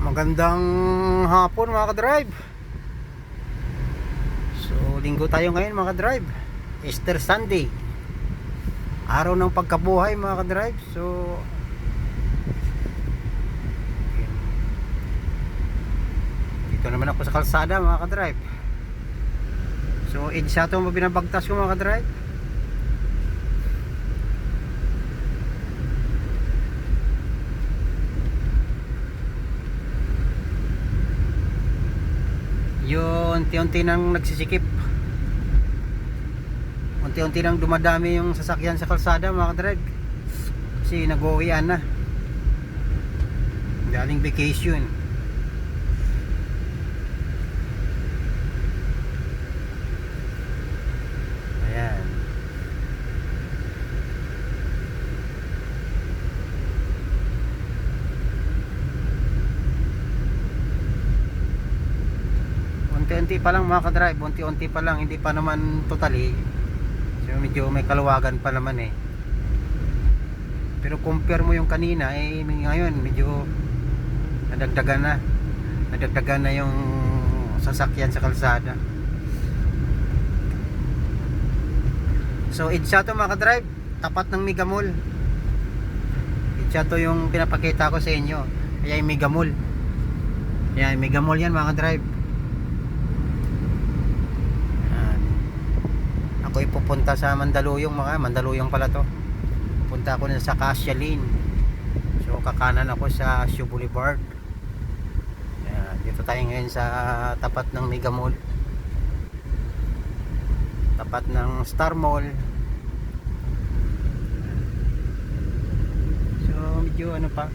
Magandang hapon mga ka-drive. So, linggo tayo ngayon mga ka-drive. Easter Sunday. Araw ng pagkabuhay mga ka-drive. So, dito naman ako sa kalsada mga ka-drive. So, EDSA ito mabinabagtas ko mga ka-drive. Yun, unti-unti nang nagsisikip, unti-unti nang dumadami yung sasakyan sa kalsada mga ka-drive, kasi nag-uwian na galing vacation. Ayan, unti-unti pa lang mga ka-drive, unti-unti pa lang, hindi pa naman totally. So medyo may kaluwagan pa naman eh. Pero compare mo yung kanina eh, ngayon medyo nadagdagan na yung sasakyan sa kalsada. So EDSA to mga ka-drive, tapat ng Mega Mall. EDSA to yung pinapakita ko sa inyo. Kaya yung Mega Mall, yan, Mega Mall yan mga ka-drive. Ako ipupunta sa Mandaluyong, Mandaluyong pala to. Punta ako na sa Acacia Lane. So kakanan ako sa Shaw Boulevard. Ayan, dito tayo ngayon sa tapat ng Mega Mall, tapat ng Star Mall. So medyo ano pa,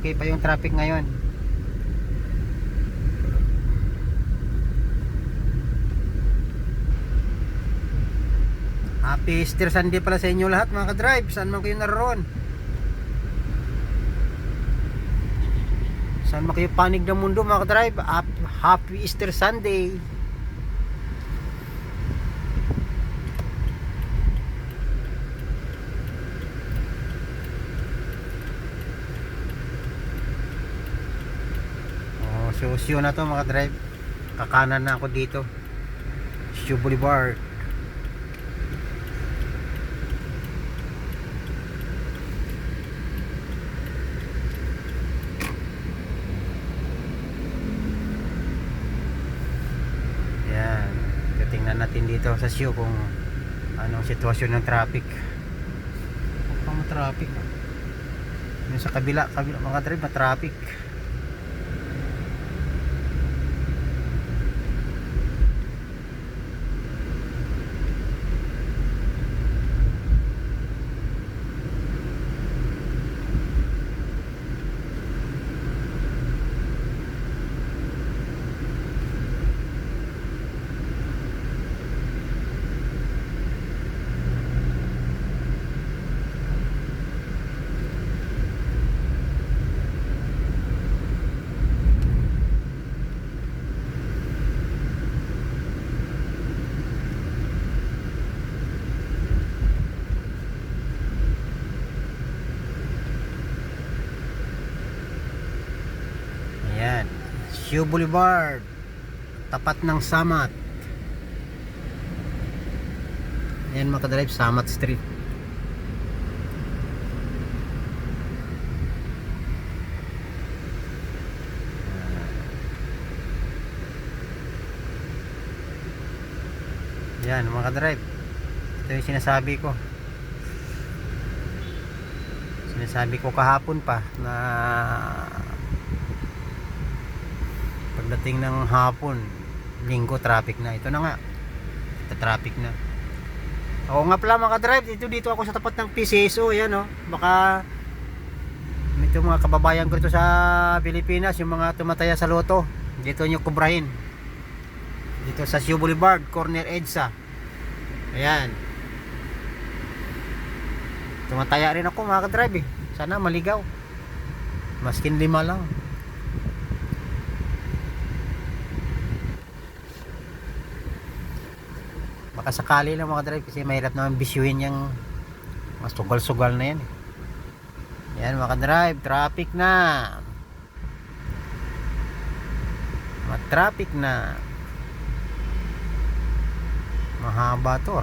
okay pa yung traffic ngayon. Happy Easter Sunday pala sa inyo lahat mga ka-drive, saan man kayo naroon, saan man kayo panig ng mundo mga ka-drive. Happy Easter Sunday. So Shaw na to mga ka-drive, kakanan na ako dito, Shaw Boulevard. Tingnan natin dito sa Shaw kung anong sitwasyon ng traffic. Mukhang traffic yung sa kabila mga drive, traffic. Ayan, Shaw Boulevard, tapat ng Samat. Ayan mga ka-drive, Samat Street. Ayan mga ka-drive, ito yung sinasabi ko kahapon pa, na pagdating ng hapon, linggo, traffic na. Ito na nga, traffic na. Oo nga pala mga ka-drive, dito ako sa tapat ng PCSO. Ayan o, baka ito mga kababayan ko ito sa Pilipinas, yung mga tumataya sa loto, dito nyo kubrahin, dito sa Shaw Boulevard, corner EDSA. Ayan, tumataya rin ako mga ka-drive eh. Sana maligaw, maskin 5 lang. Baka sakali lang mga drive, kasi mahirap naman bisyuhin yung mas sugal-sugal na yan eh. Yan mga drive, traffic na. Traffic na. Mahaba to.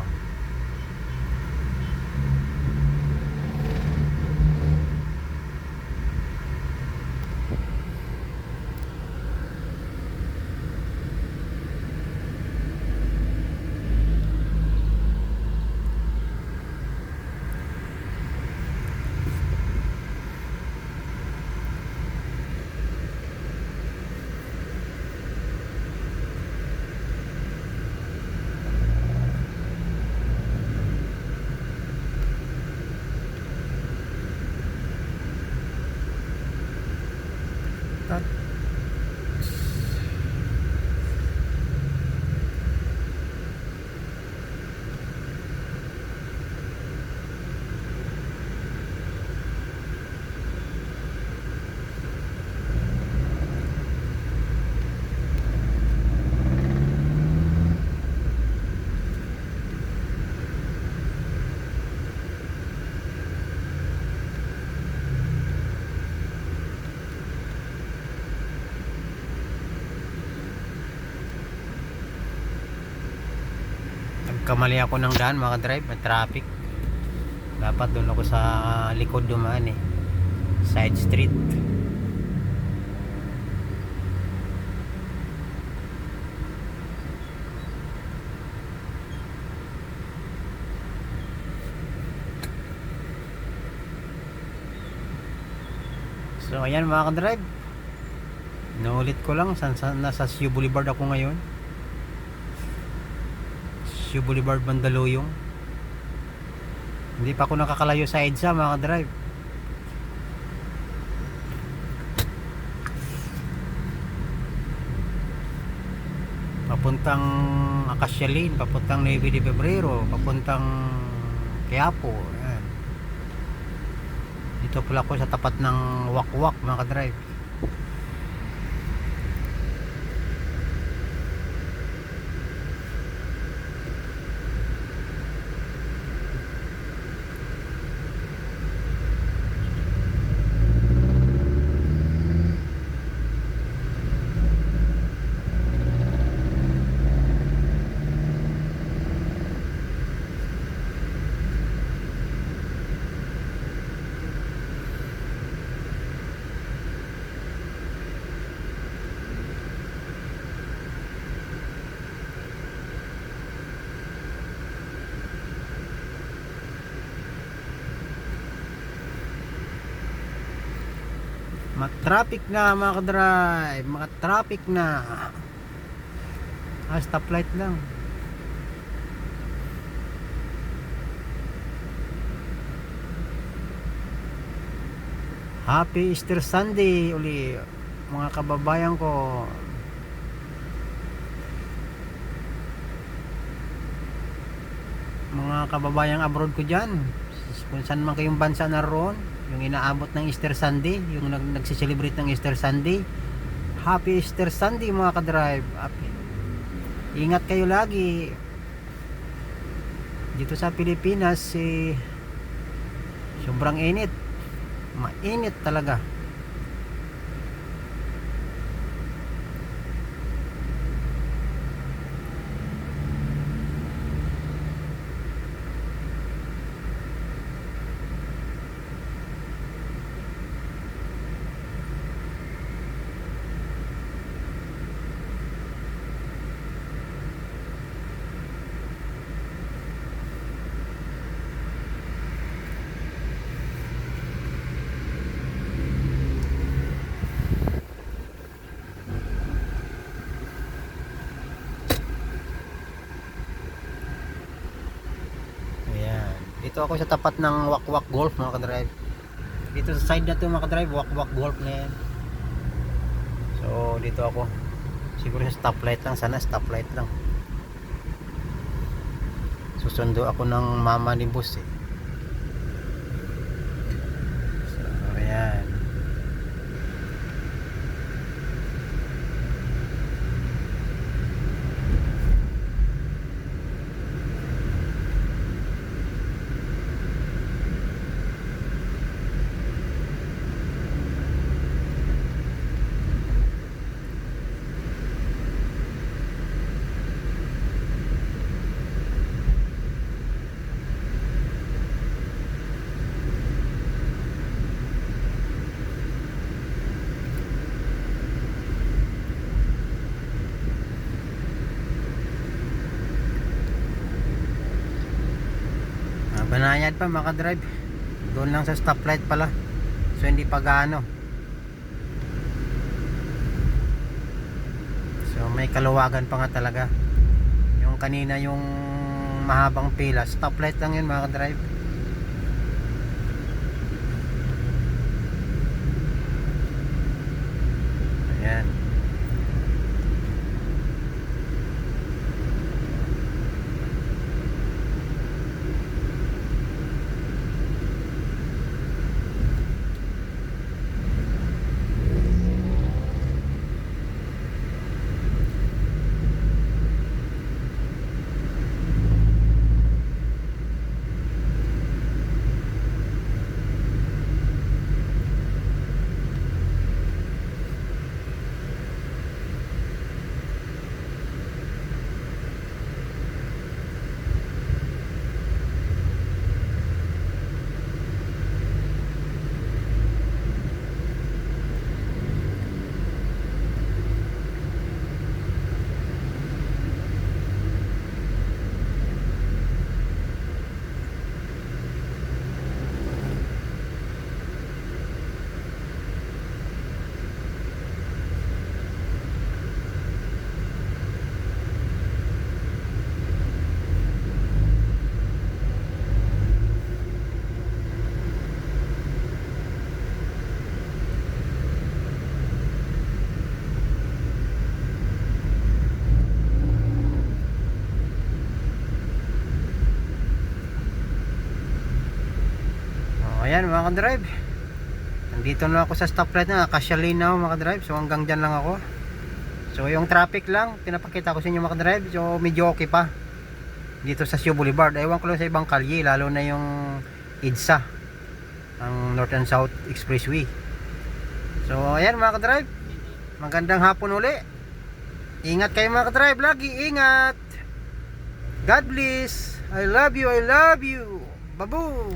Kamali ako ng daan mga drive, may traffic. Dapat doon ako sa likod dumaan eh, side street. So ayan mga drive, naulit ko lang, nasa Siu Boulevard ako ngayon. Siu Boulevard, Mandaluyong. Hindi pa ako nakakalayo sa EDSA mga drive. Papuntang Acacia Lane, papuntang 9 de Febrero, papuntang Quiapo. Ayan. Dito pala ako sa tapat ng Wakwak mga drive. Traffic na mga ka-drive, mga traffic na. Stoplight lang. Happy Easter Sunday uli mga kababayan ko. Mga kababayang abroad ko dyan, kung saan man kayong bansa naroon, yung inaabot ng Easter Sunday, yung nagsiselebrate ng Easter Sunday, Happy Easter Sunday mga ka-drive. Ingat kayo lagi. Dito sa Pilipinas sobrang init, mainit talaga. Dito ako sa tapat ng Wakwak Golf mga ka-drive. Dito sa side na to mga ka-drive, Wakwak Golf na yan. So dito ako. Siguro sa stoplight lang, sana stoplight lang. Susundo ako ng mama ni boss eh. So ayan. Bayad pa mga drive. Doon lang sa stoplight pala. So hindi pa gaano. So may kaluwagan pa nga talaga. Yung kanina yung mahabang pila, stoplight lang yun mga drive. Ayan. Ayan mga drive, nandito na ako sa stoplight na, kasya lane na ako mga drive. So hanggang dyan lang ako. So yung traffic lang pinapakita ko sa inyo mga drive. So medyo okay pa dito sa Sio Boulevard. Ewan ko lang sa ibang kalye, lalo na yung EDSA, ang North and South Expressway. So ayan mga drive, magandang hapon uli. Ingat kayo mga drive, lagi ingat. God bless. I love you, I love you. Babu.